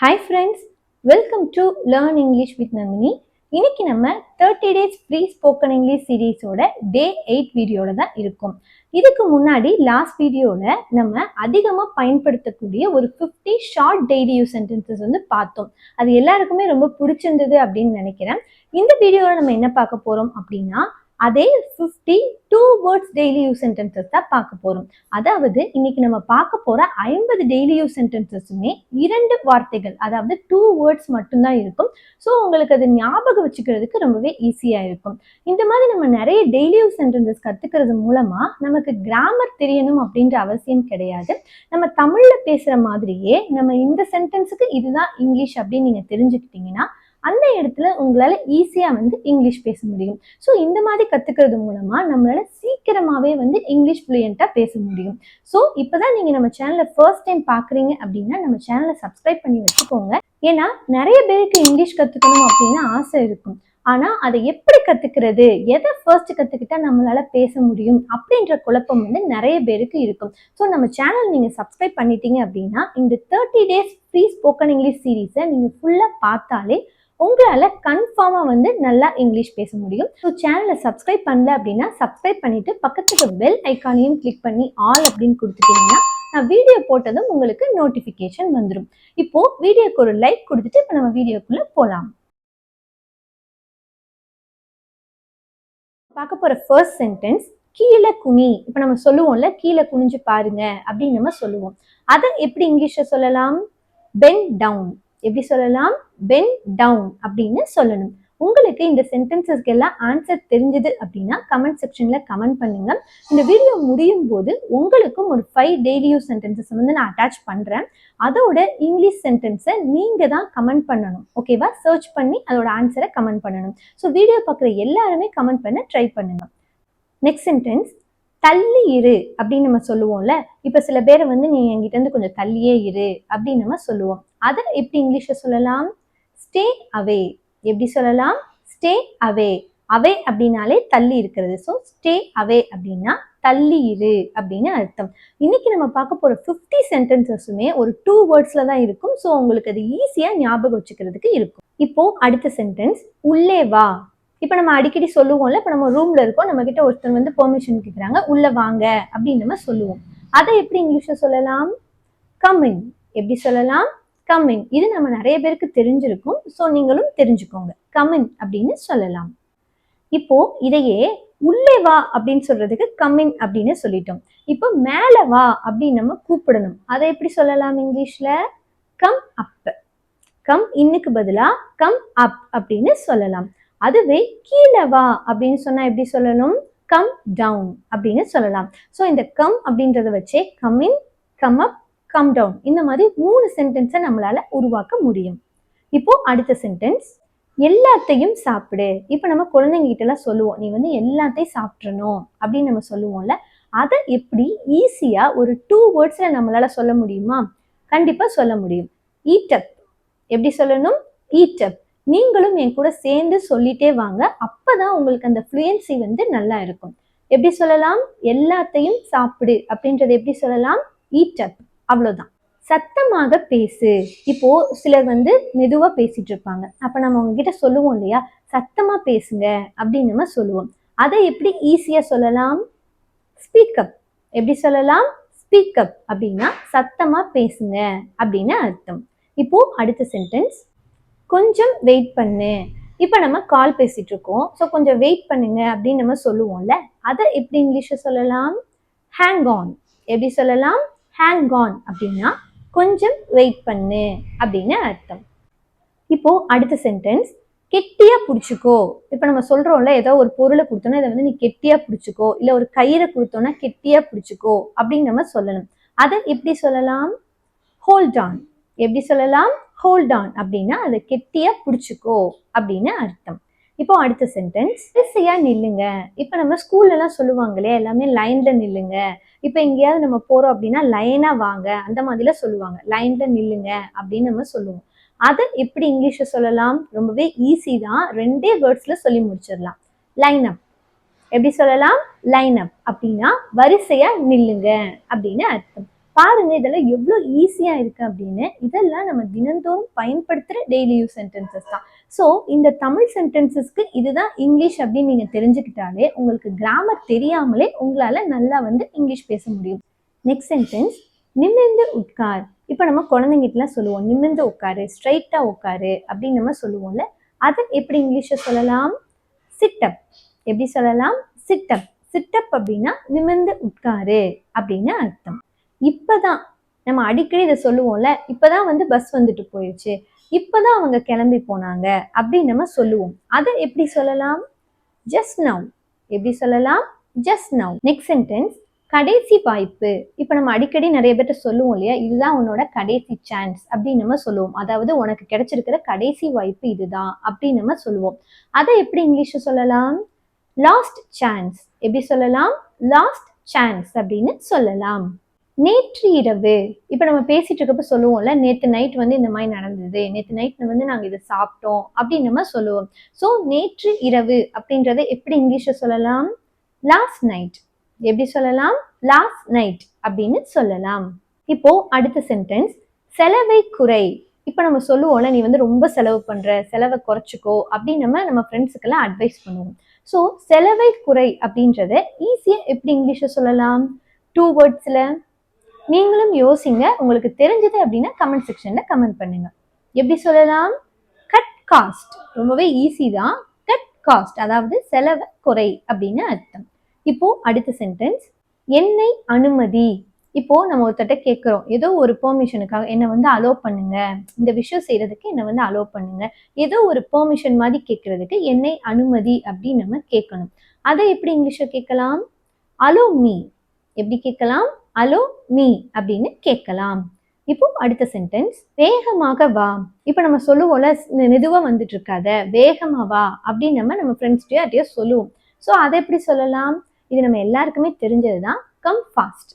Hi friends, welcome to Learn English with Nandini. இன்னைக்கு நம்ம 30 days free spoken English சீரீஸோட டே 8 வீடியோல தான் இருக்கும். இதுக்கு முன்னாடி லாஸ்ட் வீடியோல நம்ம அதிகமாக பயன்படுத்தக்கூடிய ஒரு 50 ஷார்ட் டெய்லி யூஸ் சென்டென்சஸ் வந்து பார்த்தோம். அது எல்லாருக்குமே ரொம்ப பிடிச்சிருந்தது அப்படின்னு நினைக்கிறேன். இந்த வீடியோவில் நம்ம என்ன பார்க்க போறோம் அப்படின்னா அதே 50 2 words டெய்லி யூஸ் சென்டென்சஸ் தான் பார்க்க போறோம். அதாவது இன்னைக்கு நம்ம பார்க்க போற 50 டெய்லி யூஸ் சென்டென்சஸுமே 2 வார்த்தைகள், அதாவது 2 words மட்டும்தான் இருக்கும். ஸோ உங்களுக்கு அது ஞாபகம் வச்சுக்கிறதுக்கு ரொம்பவே ஈஸியா இருக்கும். இந்த மாதிரி நம்ம நிறைய டெய்லி யூஸ் சென்டென்சஸ் கத்துக்கிறது மூலமா நமக்கு கிராமர் தெரியணும் அப்படின்ற அவசியம் கிடையாது. நம்ம தமிழ்ல பேசுற மாதிரியே நம்ம இந்த சென்டென்ஸுக்கு இதுதான் இங்கிலீஷ் அப்படின்னு நீங்க தெரிஞ்சுக்கிட்டீங்கன்னா அந்த இடத்துல உங்களால ஈஸியா வந்து இங்கிலீஷ் பேச முடியும். ஸோ இந்த மாதிரி கத்துக்கிறது மூலமா நம்மளால சீக்கிரமாவே வந்து இங்கிலீஷ் ஃப்ளூயண்டா பேச முடியும். ஸோ இப்பதான் நீங்க நம்ம சேனலை ஃபர்ஸ்ட் டைம் பாக்குறீங்க அப்படின்னா நம்ம சேனலை சப்ஸ்கிரைப் பண்ணி வச்சுக்கோங்க. ஏன்னா நிறைய பேருக்கு இங்கிலீஷ் கத்துக்கணும் அப்படின்னு ஆசை இருக்கும். ஆனா அதை எப்படி கத்துக்கிறது, எதை ஃபர்ஸ்ட் கத்துக்கிட்டா நம்மளால பேச முடியும் அப்படின்ற குழப்பம் வந்து நிறைய பேருக்கு இருக்கும். ஸோ நம்ம சேனல் நீங்க சப்ஸ்கிரைப் பண்ணிட்டீங்க அப்படின்னா இந்த 30 days ஃப்ரீ ஸ்போக்கன் இங்கிலீஷ் சீரீஸை நீங்க ஃபுல்லா பார்த்தாலே உங்களால கன்ஃபார்மா வந்து நல்லா இங்கிலீஷ் பேச முடியும். ஸோ சேனலை சப்ஸ்கிரைப் பண்ணல அப்படின்னா சப்ஸ்கிரைப் பண்ணிட்டு பக்கத்துக்கு பெல் ஐக்கானையும் கிளிக் பண்ணி ஆல் அப்படின்னு கொடுத்துட்டீங்கன்னா நான் வீடியோ போட்டதும் உங்களுக்கு நோட்டிஃபிகேஷன் வந்துடும். இப்போ வீடியோக்கு ஒரு லைக் கொடுத்துட்டு இப்போ நம்ம வீடியோக்குள்ள போலாம். பார்க்க போற ஃபர்ஸ்ட் சென்டென்ஸ் கீழே குனி. இப்போ நம்ம சொல்லுவோம்ல கீழே குனிஞ்சு பாருங்க அப்படின்னு நம்ம சொல்லுவோம். அதை எப்படி இங்கிலீஷ்ல சொல்லலாம்? Bend down. எப்படி சொல்லலாம்? பெண்ட் டவுன் அப்படின்னு சொல்லணும். உங்களுக்கு இந்த சென்டென்சஸ்க்கு எல்லாம் ஆன்சர் தெரிஞ்சது அப்படின்னா கமெண்ட் செக்ஷன்ல கமெண்ட் பண்ணுங்க. இந்த வீடியோ முடியும் போது உங்களுக்கும் ஒரு 5 டெய்லி யூஸ் சென்டென்சஸ் வந்து நான் அட்டாச் பண்றேன். அதோட இங்கிலீஷ் சென்டென்ஸை நீங்க தான் கமெண்ட் பண்ணணும். ஓகேவா? சர்ச் பண்ணி அதோட ஆன்சரை கமெண்ட் பண்ணணும். ஸோ வீடியோ பார்க்குற எல்லாருமே கமெண்ட் பண்ண ட்ரை பண்ணுங்க. நெக்ஸ்ட் சென்டென்ஸ் தள்ளி இரு அப்படின்னு நம்ம சொல்லுவோம்ல. இப்ப சில பேரை வந்து நீ என்கிட்ட இருந்து கொஞ்சம் தள்ளியே இரு அப்படின்னு நம்ம சொல்லுவோம். அதை எப்படி இங்கிலீஷ்ல சொல்லலாம்? Stay away. எப்படி சொல்லலாம்? Stay away. அவே அப்படின்னாலே தள்ளி இருக்கிறது. ஸோ ஸ்டே அவே அப்படின்னா தள்ளி இரு அப்படின்னு அர்த்தம். இன்னைக்கு நம்ம பார்க்க போற 50 சென்டென்சஸுமே ஒரு 2 wordsல தான் இருக்கும். ஸோ உங்களுக்கு அது ஈஸியா ஞாபகம் வச்சுக்கிறதுக்கு இருக்கும். இப்போ அடுத்த சென்டென்ஸ் உள்ளே வா. இப்போ நம்ம அடிக்கடி சொல்லுவோம்ல, இப்போ நம்ம ரூம்ல இருக்கோம், நம்ம கிட்ட ஒருத்தர் வந்து பெர்மிஷன் கேட்குறாங்க, உள்ள வாங்க அப்படின்னு நம்ம சொல்லுவோம். அதை எப்படி இங்கிலீஷ்ல சொல்லலாம்? Come in. எப்படி சொல்லலாம்? Come in. இது நம்ம நிறைய பேருக்கு தெரிஞ்சிருக்கும். ஸோ நீங்களும் தெரிஞ்சுக்கோங்க. கம் இன் அப்படின்னு சொல்லலாம். இப்போ இதையே உள்ளே வா அப்படின்னு சொல்றதுக்கு கம் இன் அப்படின்னு சொல்லிட்டோம். இப்போ மேல வா அப்படின்னு நம்ம கூப்பிடணும். அதை எப்படி சொல்லலாம் இங்கிலீஷ்ல? Come up. கம் இன்னுக்கு பதிலா கம் அப் அப்படின்னு சொல்லலாம். அதுவே கீழே வா அப்படின்னு சொன்னா எப்படி சொல்லணும்? கம் டவுன் அப்படின்னு சொல்லலாம். ஸோ இந்த கம் அப்படின்றத வச்சே come in, come up, come down இந்த மாதிரி 3 சென்டென்ஸை நம்மளால உருவாக்க முடியும். இப்போ அடுத்த சென்டென்ஸ் எல்லாத்தையும் சாப்பிடு. இப்போ நம்ம குழந்தைங்க கிட்ட எல்லாம் சொல்லுவோம், நீ வந்து எல்லாத்தையும் சாப்பிட்றணும் அப்படின்னு நம்ம சொல்லுவோம்ல. அதை எப்படி ஈஸியா ஒரு 2 wordsல நம்மளால சொல்ல முடியுமா? கண்டிப்பா சொல்ல முடியும். ஈட் அப். எப்படி சொல்லணும்? ஈட் அப். நீங்களும் என் கூட சேர்ந்து சொல்லிட்டே வாங்க. அப்பதான் உங்களுக்கு அந்த ஃப்ளூயன்சி வந்து நல்லா இருக்கும். எப்படி சொல்லலாம்? எல்லாத்தையும் சாப்பிடு அப்படின்றது எப்படி சொல்லலாம்? ஈட் அப். அவ்வளவுதான். சத்தமாக பேசு. இப்போ சிலர் வந்து மெதுவா பேசிட்டு இருப்பாங்க. அப்ப நம்ம அவங்க கிட்ட சொல்லுவோம் இல்லையா, சத்தமா பேசுங்க அப்படின்னு நம்ம சொல்லுவோம். அதை எப்படி ஈஸியா சொல்லலாம்? Speak up. எப்படி சொல்லலாம்? ஸ்பீக் அப் அப்படின்னா சத்தமா பேசுங்க அப்படின்னு அர்த்தம். இப்போ அடுத்த சென்டென்ஸ் கொஞ்சம் வெயிட் பண்ணு. இப்போ நம்ம கால் பேசிட்டு இருக்கோம், ஸோ கொஞ்சம் வெயிட் பண்ணுங்க அப்படின்னு நம்ம சொல்லுவோம்ல. அதை எப்படி இங்கிலீஷ்ல சொல்லலாம்? Hang on. எப்படி சொல்லலாம்? ஹேங் ஆன் அப்படின்னா கொஞ்சம் வெயிட் பண்ணு அப்படின்னு அர்த்தம். இப்போ அடுத்த சென்டென்ஸ் கெட்டியா பிடிச்சிக்கோ. இப்போ நம்ம சொல்றோம்ல, ஏதோ ஒரு பொருளை கொடுத்தோன்னா இதை வந்து நீ கெட்டியா பிடிச்சிக்கோ, இல்லை ஒரு கயிறை கொடுத்தோன்னா கெட்டியா பிடிச்சிக்கோ அப்படின்னு நம்ம சொல்லணும். அதை எப்படி சொல்லலாம்? Hold on. எப்படி சொல்லலாம்? ஹோல்ட் ஆன் அப்படின்னா அதை கெட்டியா பிடிச்சிக்கோ அப்படின்னு அர்த்தம். இப்போ அடுத்த சென்டென்ஸ் வரிசையா நில்லுங்க. இப்போ நம்ம ஸ்கூல்ல எல்லாம் சொல்லுவாங்களே, எல்லாமே லைன்ல நில்லுங்க. இப்போ எங்கேயாவது நம்ம போறோம் அப்படின்னா லைனா வாங்க அந்த மாதிரிலாம் சொல்லுவாங்க. லைன்ல நில்லுங்க அப்படின்னு நம்ம சொல்லுவோம். அதை எப்படி இங்கிலீஷ்ல சொல்லலாம்? ரொம்பவே ஈஸி தான். 2 வேர்ட்ஸ்ல சொல்லி முடிச்சிடலாம். Line up. எப்படி சொல்லலாம்? லைன் அப் அப்படின்னா வரிசையா நில்லுங்க அப்படின்னு அர்த்தம். பாருங்க இதெல்லாம் எவ்வளோ ஈஸியா இருக்கு அப்படின்னு. இதெல்லாம் நம்ம தினந்தோறும் பயன்படுத்துற டெய்லி யூஸ் சென்டென்சஸ் தான். ஸோ இந்த தமிழ் சென்டென்சஸ்க்கு இதுதான் இங்கிலீஷ் அப்படின்னு நீங்க தெரிஞ்சுக்கிட்டாலே உங்களுக்கு கிராமர் தெரியாமலே உங்களால நல்லா வந்து இங்கிலீஷ் பேச முடியும். நெக்ஸ்ட் சென்டென்ஸ், நிமிர்ந்து உட்கார். இப்போ நம்ம குழந்தைங்கிட்டலாம் சொல்லுவோம், நிமிர்ந்து உட்காரு, ஸ்ட்ரைட்டா உட்காரு அப்படின்னு நம்ம சொல்லுவோம்ல. அதை எப்படி இங்கிலீஷ்ல சொல்லலாம்? சிட்டப். எப்படி சொல்லலாம்? சிட்டப். சிட்டப் அப்படின்னா நிமிர்ந்து உட்காரு அப்படின்னு அர்த்தம். இப்பதான் நம்ம அடிக்கடி இதை சொல்லுவோம்ல, இப்பதான் வந்து பஸ் வந்துட்டு போயிடுச்சு, இப்பதான் அவங்க கிளம்பி போனாங்க அப்படின்னு நம்ம சொல்லுவோம். அதை எப்படி சொல்லலாம்? Just now. எப்படி சொல்லலாம்? Just now. நெக்ஸ்ட் சென்டென்ஸ், கடைசி வாய்ப்பு. இப்ப நம்ம அடிக்கடி நிறைய பேர்ட்ட சொல்லுவோம் இல்லையா, இதுதான் உன்னோட கடைசி சான்ஸ் அப்படின்னு நம்ம சொல்லுவோம். அதாவது உனக்கு கிடைச்சிருக்கிற கடைசி வாய்ப்பு இதுதான் அப்படின்னு நம்ம சொல்லுவோம். அதை எப்படி இங்கிலீஷ்ல சொல்லலாம்? Last chance. எப்படி சொல்லலாம்? லாஸ்ட் சான்ஸ் அப்படின்னு சொல்லலாம். நேற்று இரவு. இப்ப நம்ம பேசிட்டு இருக்கப்ப சொல்லுவோம்ல, நேற்று நைட் வந்து இந்த மாதிரி நடந்தது, நேற்று நைட் வந்து நாங்க இதை சாப்பிட்டோம் அப்படின்னு நம்ம சொல்லுவோம். ஸோ நேற்று இரவு அப்படின்றத எப்படி இங்கிலீஷ்ல சொல்லலாம்? Last night. எப்படி சொல்லலாம்? லாஸ்ட் நைட் அப்படின்னு சொல்லலாம். இப்போ அடுத்த சென்டென்ஸ், செலவை குறை. இப்ப நம்ம சொல்லுவோம்ல, நீ வந்து ரொம்ப செலவு பண்ற, செலவை குறைச்சிக்கோ அப்படின்னு நம்ம ஃப்ரெண்ட்ஸுக்கெல்லாம் அட்வைஸ் பண்ணுவோம். ஸோ செலவை குறை அப்படின்றத ஈஸியா எப்படி இங்கிலீஷ்ல சொல்லலாம்? 2 வேர்ட்ஸ்ல. நீங்களும் யோசிங்க, உங்களுக்கு தெரிஞ்சது அப்படின்னா கமெண்ட் செக்ஷன்ல கமெண்ட் பண்ணுங்க. எப்படி சொல்லலாம்? Cut cost. ரொம்பவே ஈஸி தான். கட் காஸ்ட் அதாவது செலவை குறை அப்படின்னு அர்த்தம். இப்போ அடுத்த சென்டென்ஸ், என்னை அனுமதி. இப்போ நம்ம ஒருத்தட்ட கேட்கிறோம், ஏதோ ஒரு பெர்மிஷனுக்காக என்னை வந்து அலோவ் பண்ணுங்க, இந்த விஷயம் செய்யறதுக்கு என்னை வந்து அலோவ் பண்ணுங்க, ஏதோ ஒரு பெர்மிஷன் மாதிரி கேட்கறதுக்கு என்னை அனுமதி அப்படின்னு நம்ம கேட்கணும். அதை எப்படி இங்கிலீஷ்ல கேட்கலாம்? Allow me. எப்படி கேட்கலாம்? அலோ மீ அப்படின்னு கேட்கலாம். இப்போ அடுத்த சென்டென்ஸ், வேகமாக வா. இப்போ நம்ம சொல்லுவோம்ல, மெதுவா வந்துட்டு இருக்காத, வேகமா வா அப்படின்னு நம்ம ஃப்ரெண்ட்ஸ்டயோ யார்ட்டையோ சொல்லுவோம். ஸோ அதை எப்படி சொல்லலாம்? இது நம்ம எல்லாருக்குமே தெரிஞ்சதுதான், கம் ஃபாஸ்ட்.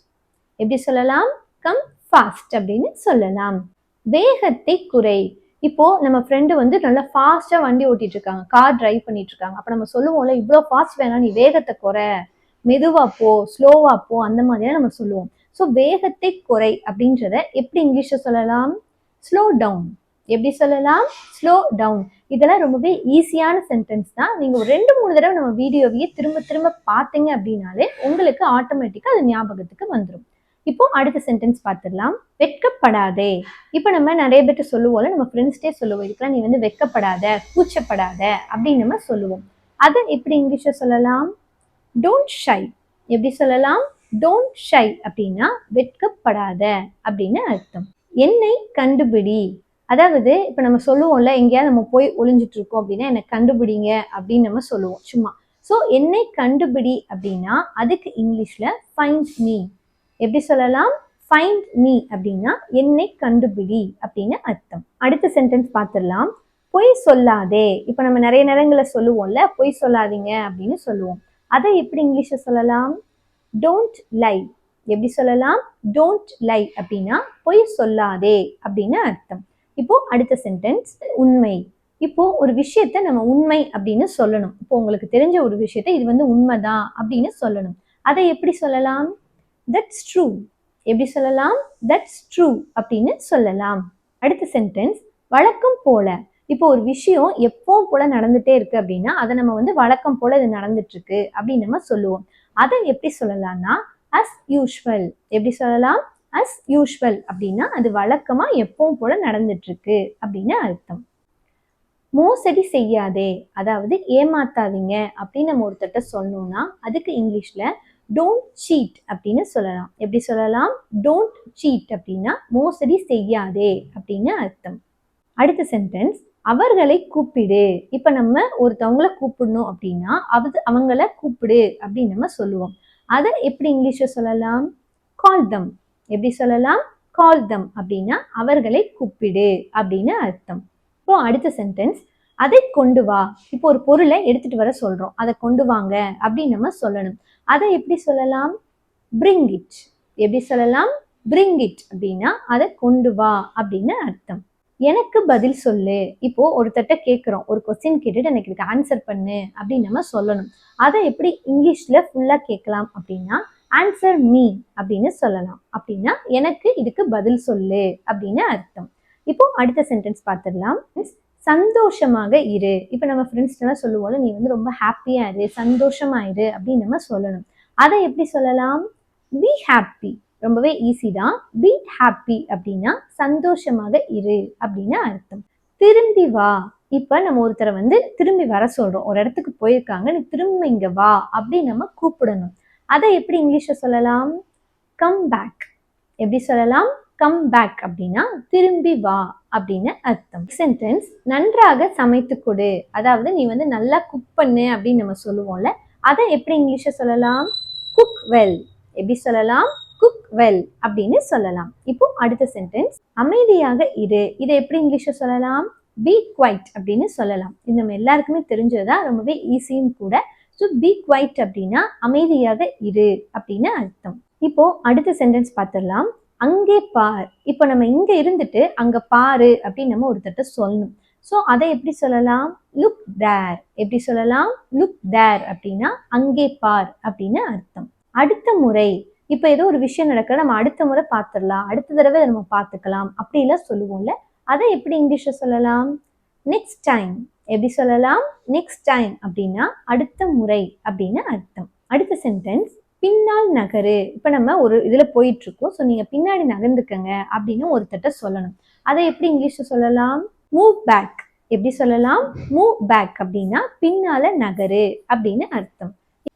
எப்படி சொல்லலாம்? கம் ஃபாஸ்ட் அப்படின்னு சொல்லலாம். வேகத்தை குறை. இப்போ நம்ம ஃப்ரெண்டு வந்து நல்லா ஃபாஸ்டா வண்டி ஓட்டிட்டு இருக்காங்க, கார் டிரைவ் பண்ணிட்டு இருக்காங்க. அப்ப நம்ம சொல்லுவோம்ல, இவ்வளோ ஃபாஸ்ட் வேணாம், நீ வேகத்தை குறை, மெதுவா போ, ஸ்லோவா போ, அந்த மாதிரியா நம்ம சொல்லுவோம். ஸோ வேகத்தை குறை அப்படின்றத எப்படி இங்கிலீஷ்ல சொல்லலாம்? Slow down. எப்படி சொல்லலாம்? Slow down. இதெல்லாம் ரொம்பவே ஈஸியான சென்டென்ஸ் தான். நீங்க ஒரு 2-3 தடவை நம்ம வீடியோவையே திரும்ப திரும்ப பார்த்தீங்க அப்படின்னாலே உங்களுக்கு ஆட்டோமேட்டிக்கா அது ஞாபகத்துக்கு வந்துடும். இப்போ அடுத்த சென்டென்ஸ் பார்த்துடலாம். வெட்கப்படாதே. இப்போ நம்ம நிறைய பேர்ட்ட சொல்லுவோம்ல, நம்ம ஃப்ரெண்ட்ஸ்டே சொல்லுவோம், இதுக்கெல்லாம் நீ வந்து வெட்கப்படாத, கூச்சப்படாத அப்படின்னு நம்ம சொல்லுவோம். அதை எப்படி இங்கிலீஷ்ல சொல்லலாம்? Don't shy. எப்படி சொல்லலாம்? டோன்ட் ஷை அப்படின்னா வெட்கப்படாத அப்படின்னு அர்த்தம். என்னை கண்டுபிடி. அதாவது இப்ப நம்ம சொல்லுவோம்ல, எங்கேயாவது நம்ம போய் ஒளிஞ்சிட்டு இருக்கோம் அப்படின்னா என்னை கண்டுபிடிங்க அப்படின்னு நம்ம சொல்லுவோம் சும்மா. ஸோ என்னை கண்டுபிடி அப்படின்னா அதுக்கு இங்கிலீஷ்ல ஃபைண்ட் மீ. எப்படி சொல்லலாம்? ஃபைண்ட் மீ அப்படின்னா என்னை கண்டுபிடி அப்படின்னு அர்த்தம். அடுத்த சென்டென்ஸ் பார்த்துடலாம். பொய் சொல்லாதே. இப்ப நம்ம நிறைய நேரங்களில் சொல்லுவோம்ல, பொய் சொல்லாதீங்க அப்படின்னு சொல்லுவோம். அதை எப்படி இங்கிலீஷ்ல சொல்லலாம்? Don't lie. எப்படி சொல்லலாம்? டோன்ட் லை அப்படின்னா பொய் சொல்லாதே அப்படின்னு அர்த்தம். இப்போ அடுத்த சென்டென்ஸ், உண்மை. இப்போ ஒரு விஷயத்த நம்ம உண்மை அப்படின்னு சொல்லணும். இப்போ உங்களுக்கு தெரிஞ்ச ஒரு விஷயத்த இது வந்து உண்மைதான் அப்படின்னு சொல்லணும். அதை எப்படி சொல்லலாம்? That's true. எப்படி சொல்லலாம்? தட்ஸ் ட்ரூ அப்படின்னு சொல்லலாம். அடுத்த சென்டென்ஸ், வழக்கம் போல. இப்போ ஒரு விஷயம் எப்பவும் போல நடந்துட்டே இருக்கு அப்படின்னா அதை நம்ம வந்து வழக்கம் போல இது நடந்துட்டு இருக்கு அப்படின்னு நம்ம சொல்லுவோம். அதை எப்படி சொல்லலாம்னா அஸ் யூஷுவல். எப்படி சொல்லலாம்? அஸ் யூஷுவல் அப்படின்னா அது வழக்கமா எப்பவும் போல நடந்துட்டு இருக்கு அப்படின்னு அர்த்தம். மோசடி செய்யாதே, அதாவது ஏமாத்தாதீங்க அப்படின்னு நம்ம ஒருத்தட்ட சொன்னோம்னா அதுக்கு இங்கிலீஷ்ல டோன்ட் சீட் அப்படின்னு சொல்லலாம். எப்படி சொல்லலாம்? டோன்ட் சீட் அப்படின்னா மோசடி செய்யாதே அப்படின்னு அர்த்தம். அடுத்த சென்டென்ஸ், அவர்களை கூப்பிடு. இப்ப நம்ம ஒருத்தவங்களை கூப்பிடணும் அப்படின்னா அவங்கள கூப்பிடு அப்படின்னு நம்ம சொல்லுவோம். அதை எப்படி இங்கிலீஷ்ல சொல்லலாம்? கால் தம். எப்படி சொல்லலாம்? கால் தம் அப்படின்னா அவர்களை கூப்பிடு அப்படின்னு அர்த்தம். இப்போ அடுத்த சென்டென்ஸ், அதை கொண்டு வா. இப்போ ஒரு பொருளை எடுத்துட்டு வர சொல்றோம், அதை கொண்டு வாங்க அப்படின்னு நம்ம சொல்லணும். அதை எப்படி சொல்லலாம்? Bring it. எப்படி சொல்லலாம்? பிரிங் இட் அப்படின்னா அதை கொண்டு வா அப்படின்னு அர்த்தம். எனக்கு பதில் சொல்லு. இப்போ ஒருத்தட்ட கேட்குறோம், ஒரு கொஸ்டின் கேட்டுட்டு எனக்கு இதுக்கு ஆன்சர் பண்ணு அப்படின்னு நம்ம சொல்லணும். அதை எப்படி இங்கிலீஷ்ல ஃபுல்லா கேட்கலாம் அப்படின்னா ஆன்சர் மீ அப்படின்னு சொல்லலாம். அப்படின்னா எனக்கு இதுக்கு பதில் சொல்லு அப்படின்னு அர்த்தம். இப்போ அடுத்த சென்டென்ஸ் பார்த்துடலாம். சந்தோஷமாக இரு. இப்போ நம்ம ஃப்ரெண்ட்ஸ் எல்லாம் சொல்லுவோம்ல, நீ வந்து ரொம்ப ஹாப்பியா இரு, சந்தோஷமா இரு அப்படின்னு நம்ம சொல்லணும். அதை எப்படி சொல்லலாம்? Be happy. ரொம்பவே ஈஸி தான். பி ஹாப்பி அப்படின்னா சந்தோஷமாக இரு அப்படின்னு அர்த்தம். திரும்பி வா. இப்ப நம்ம ஒருத்தரை வந்து திரும்பி வர சொல்றோம். ஒரு இடத்துக்கு போயிருக்காங்க, நீ திரும்ப இங்க வா அப்படின்னு நம்ம கூப்பிடணும். அதை எப்படி இங்கிலீஷ்ல சொல்லலாம்? Come back. எப்படி சொல்லலாம்? கம் பேக் அப்படின்னா திரும்பி வா அப்படின்னு அர்த்தம். சென்டென்ஸ் நன்றாக சமைத்து கொடு. அதாவது நீ வந்து நல்லா குக் பண்ணு அப்படின்னு நம்ம சொல்லுவோம்ல, அதை எப்படி இங்கிலீஷ்ல சொல்லலாம்? Cook well. எப்படி சொல்லலாம்? குக் வெல் அப்படின்னு சொல்லலாம். இப்போ அடுத்த சென்டென்ஸ் அமைதியாக இரு. இதை எப்படி இங்கிலீஷ்ல சொல்லலாம்? பி குவைட் அப்படின்னு சொல்லலாம். இது நம்ம எல்லாருக்குமே தெரிஞ்சதுதான், ரொம்பவே ஈஸியும் கூட. ஸோ பி குவைட் அப்படின்னா அமைதியாக இரு அப்படின்னு அர்த்தம். இப்போ அடுத்த சென்டென்ஸ் பார்த்துடலாம். அங்கே பார். இப்போ நம்ம இங்க இருந்துட்டு அங்க பாரு அப்படின்னு நம்ம ஒருத்தட்ட சொல்லணும். ஸோ அதை எப்படி சொல்லலாம்? Look there. எப்படி சொல்லலாம்? லுக் தேர் அப்படின்னா அங்கே பார் அப்படின்னு அர்த்தம். அடுத்த முறை. இப்போ ஏதோ ஒரு விஷயம் நடக்க நம்ம அடுத்த முறை பார்த்துடலாம், அடுத்த தடவை நம்ம பார்த்துக்கலாம் அப்படிலாம் சொல்லுவோம்ல, அதை எப்படி இங்கிலீஷ்ல சொல்லலாம்? Next time. எப்படி சொல்லலாம்? நெக்ஸ்ட் டைம் அப்படின்னா அடுத்த முறை அப்படின்னு அர்த்தம். அடுத்த சென்டென்ஸ் பின்னால் நகரு. இப்போ நம்ம ஒரு இதுல போயிட்டு இருக்கோம், ஸோ நீங்க பின்னாடி நகர்ந்துக்கங்க அப்படின்னு ஒருத்தட்ட சொல்லணும். அதை எப்படி இங்கிலீஷ்ல சொல்லலாம்? Move back. எப்படி சொல்லலாம்? மூவ் பேக் அப்படின்னா பின்னால நகரு அப்படின்னு அர்த்தம்.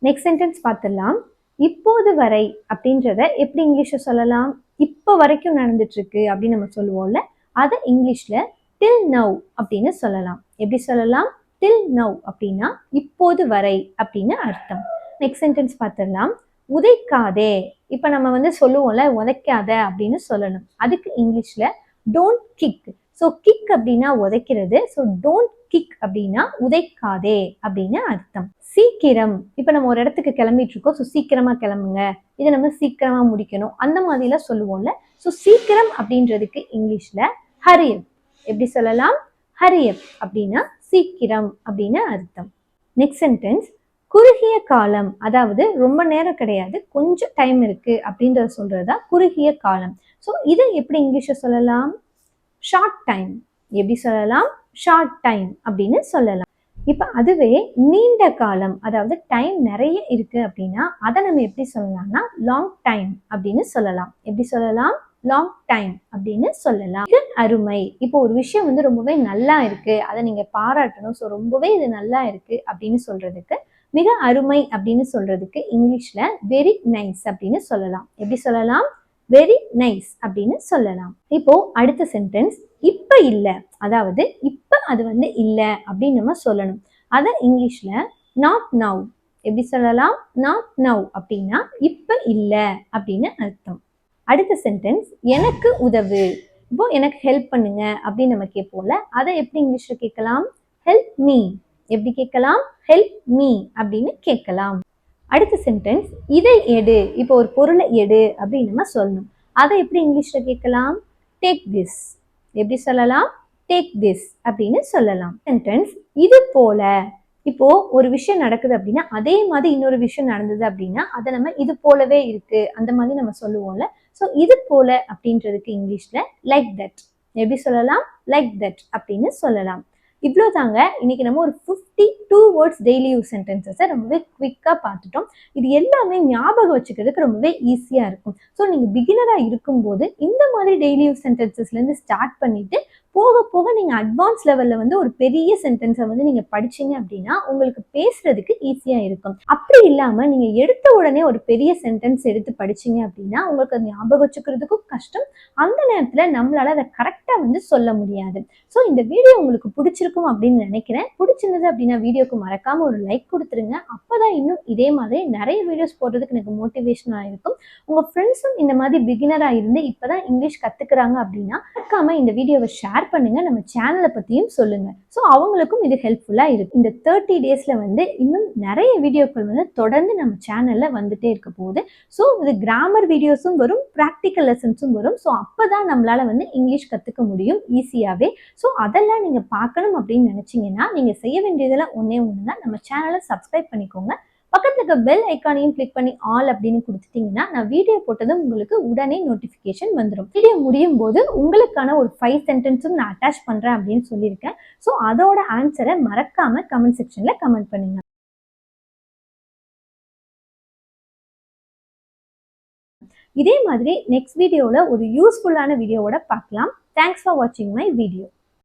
நெக்ஸ்ட் சென்டென்ஸ் பார்த்துடலாம். இப்போது வரை அப்படின்றத எப்படி இங்கிலீஷ்ல சொல்லலாம்? இப்போ வரைக்கும் நடந்துட்டு இருக்கு அப்படின்னு நம்ம சொல்லுவோம்ல, அதை இங்கிலீஷ்ல டில் நவ் அப்படின்னு சொல்லலாம். எப்படி சொல்லலாம்? டில் நவ் அப்படின்னா இப்போது வரை அப்படின்னு அர்த்தம். நெக்ஸ்ட் சென்டென்ஸ் பார்த்துடலாம். உதைக்காதே. இப்போ நம்ம வந்து சொல்லுவோம்ல, உதைக்காத அப்படின்னு சொல்லணும். அதுக்கு இங்கிலீஷ்ல டோன்ட் கிக். ஸோ கிக் அப்படின்னா உதைக்கிறது, ஸோ டோன்ட் கிக் அப்படின்னா உதைக்காதே அப்படின்னு அர்த்தம். சீக்கிரம். இப்போ நம்ம ஒரு இடத்துக்கு கிளம்பிட்டு இருக்கோம், ஸோ சீக்கிரமா கிளம்புங்க, இதை நம்ம சீக்கிரமா முடிக்கணும் அந்த மாதிரிலாம் சொல்லுவோம்ல. ஸோ சீக்கிரம் அப்படின்றதுக்கு இங்கிலீஷ்ல ஹரி அப். எப்படி சொல்லலாம்? ஹரி அப் அப்படின்னா சீக்கிரம் அப்படின்னு அர்த்தம். நெக்ஸ்ட் சென்டென்ஸ் குறுகிய காலம். அதாவது ரொம்ப நேரம் கிடையாது, கொஞ்சம் டைம் இருக்கு அப்படின்றத சொல்றதா குறுகிய காலம். ஸோ இதை எப்படி இங்கிலீஷ்ல சொல்லலாம்? Short time. எப்படி சொல்லலாம்? ஷார்ட் டைம் அப்படின்னு சொல்லலாம். இப்ப அதுவே நீண்ட காலம், அதாவது டைம் நிறைய இருக்கு அப்படின்னா அதை நம்ம எப்படி சொல்லலாம்னா லாங் டைம் அப்படின்னு சொல்லலாம். எப்படி சொல்லலாம்? லாங் டைம் அப்படின்னு சொல்லலாம். மிக அருமை. இப்போ ஒரு விஷயம் வந்து ரொம்பவே நல்லா இருக்கு, அதை நீங்க பாராட்டணும். ஸோ ரொம்பவே இது நல்லா இருக்கு அப்படின்னு சொல்றதுக்கு, மிக அருமை அப்படின்னு சொல்றதுக்கு இங்கிலீஷ்ல வெரி நைஸ் அப்படின்னு சொல்லலாம். எப்படி சொல்லலாம்? வெரி நைஸ் அப்படின்னு சொல்லலாம். இப்போ அடுத்த சென்டென்ஸ் இப்ப இல்ல. அதாவது இப்ப அது வந்து இல்ல அப்படின்னு நம்ம சொல்லணும். அதை இங்கிலீஷ்ல நாட் நவ். எப்படி சொல்லலாம்? நாட் நவ் அப்படின்னா இப்ப இல்ல அப்படின்னு அர்த்தம். அடுத்த சென்டென்ஸ் எனக்கு உதவு. இப்போ எனக்கு ஹெல்ப் பண்ணுங்க அப்படின்னு நம்ம கேட்போம்ல, அதை எப்படி இங்கிலீஷ்ல கேட்கலாம்? Help me. எப்படி கேட்கலாம்? ஹெல்ப் மீ அப்படின்னு கேட்கலாம். அடுத்த சென்டென்ஸ் இதை எடு. இப்போ ஒரு பொருளை எடு அப்படின்னு நம்ம சொல்லணும். அதை எப்படி இங்கிலீஷ்ல கேட்கலாம்? Take this. எப்படி சொல்லலாம்? டேக் திஸ் அப்படின்னு சொல்லலாம். சென்டென்ஸ் இது போல. இப்போ ஒரு விஷயம் நடக்குது அப்படின்னா அதே மாதிரி இன்னொரு விஷயம் நடந்தது அப்படின்னா அதை நம்ம இது போலவே இருக்கு அந்த மாதிரி நம்ம சொல்லுவோம்ல. ஸோ இது போல அப்படின்றதுக்கு இங்கிலீஷ்ல லைக் தட். எப்படி சொல்லலாம்? லைக் தட் அப்படின்னு சொல்லலாம். இவ்வளோ தாங்க. இன்னைக்கு நம்ம ஒரு 52 வேர்ட்ஸ் டெய்லி யூஸ் சென்டென்சஸை ரொம்பவே குவிக்காக பார்த்துட்டோம். இது எல்லாமே ஞாபகம் வச்சுக்கிறதுக்கு ரொம்பவே ஈஸியாக இருக்கும். ஸோ நீங்கள் பிகினராக இருக்கும்போது இந்த மாதிரி டெய்லி யூஸ் சென்டென்சஸ்லேருந்து ஸ்டார்ட் பண்ணிட்டு போக போக நீங்கள் அட்வான்ஸ் லெவலில் வந்து ஒரு பெரிய சென்டென்ஸை வந்து நீங்கள் படிச்சீங்க அப்படின்னா உங்களுக்கு பேசுறதுக்கு ஈஸியாக இருக்கும். அப்படி இல்லாமல் நீங்கள் எடுத்த உடனே ஒரு பெரிய சென்டென்ஸ் எடுத்து படிச்சீங்க அப்படின்னா உங்களுக்கு அது ஞாபகம் வச்சுக்கிறதுக்கும் கஷ்டம். அந்த நேரத்தில் நம்மளால அதை கரெக்டாக வந்து சொல்ல முடியாது. ஸோ இந்த வீடியோ உங்களுக்கு பிடிச்சிருக்கும் அப்படின்னு நினைக்கிறேன். பிடிச்சிருந்தது அப்படின்னா வீடியோக்கு மறக்காம ஒரு லைக் கொடுத்துருங்க. அப்போதான் இன்னும் இதே மாதிரி நிறைய வீடியோஸ் போடுறதுக்கு எனக்கு மோட்டிவேஷனாக இருக்கும். உங்கள் ஃப்ரெண்ட்ஸும் இந்த மாதிரி பிகினராக இருந்து இப்போதான் இங்கிலீஷ் கற்றுக்குறாங்க அப்படின்னா மறக்காம இந்த வீடியோவை ஷேர் பண்ணுங்க. நம்ம சேனலை பற்றியும் சொல்லுங்க. ஸோ அவங்களுக்கும் இது ஹெல்ப்ஃபுல்லாக இருக்கும். இந்த 30 டேஸில் வந்து இன்னும் நிறைய வீடியோக்கள் வந்து தொடர்ந்து நம்ம சேனலில் வந்துட்டே இருக்க போகுது. ஸோ இது கிராமர் வீடியோஸும் வரும், ப்ராக்டிக்கல் லெசன்ஸும் வரும். ஸோ அப்போ தான் நம்மளால் வந்து இங்கிலீஷ் கற்றுக்க முடியும் ஈஸியாகவே. ஸோ அதெல்லாம் நீங்கள் பார்க்கணும் அப்படின்னு நினச்சிங்கன்னா நீங்கள் செய்ய வேண்டியதெல்லாம் ஒன்றே ஒன்று தான். நம்ம சேனலை சப்ஸ்கிரைப் பண்ணிக்கோங்க. பக்கத்துல இருக்க பெல் ஐக்கானையும் கிளிக் பண்ணி ஆல் அப்படின்னு கொடுத்துட்டீங்கன்னா நான் வீடியோ போட்டதும் உங்களுக்கு உடனே நோட்டிஃபிகேஷன் வந்துடும். வீடியோ முடியும் போது உங்களுக்கான ஒரு 5 சென்டென்ஸும் நான் அட்டாச் பண்றேன் அப்படின்னு சொல்லியிருக்கேன். ஸோ அதோட ஆன்சரை மறக்காம கமெண்ட் செக்ஷன்ல கமெண்ட் பண்ணுங்க. இதே மாதிரி நெக்ஸ்ட் வீடியோல ஒரு யூஸ்ஃபுல்லான வீடியோவோட பார்க்கலாம். தேங்க்ஸ் ஃபார் வாட்சிங் மை வீடியோ.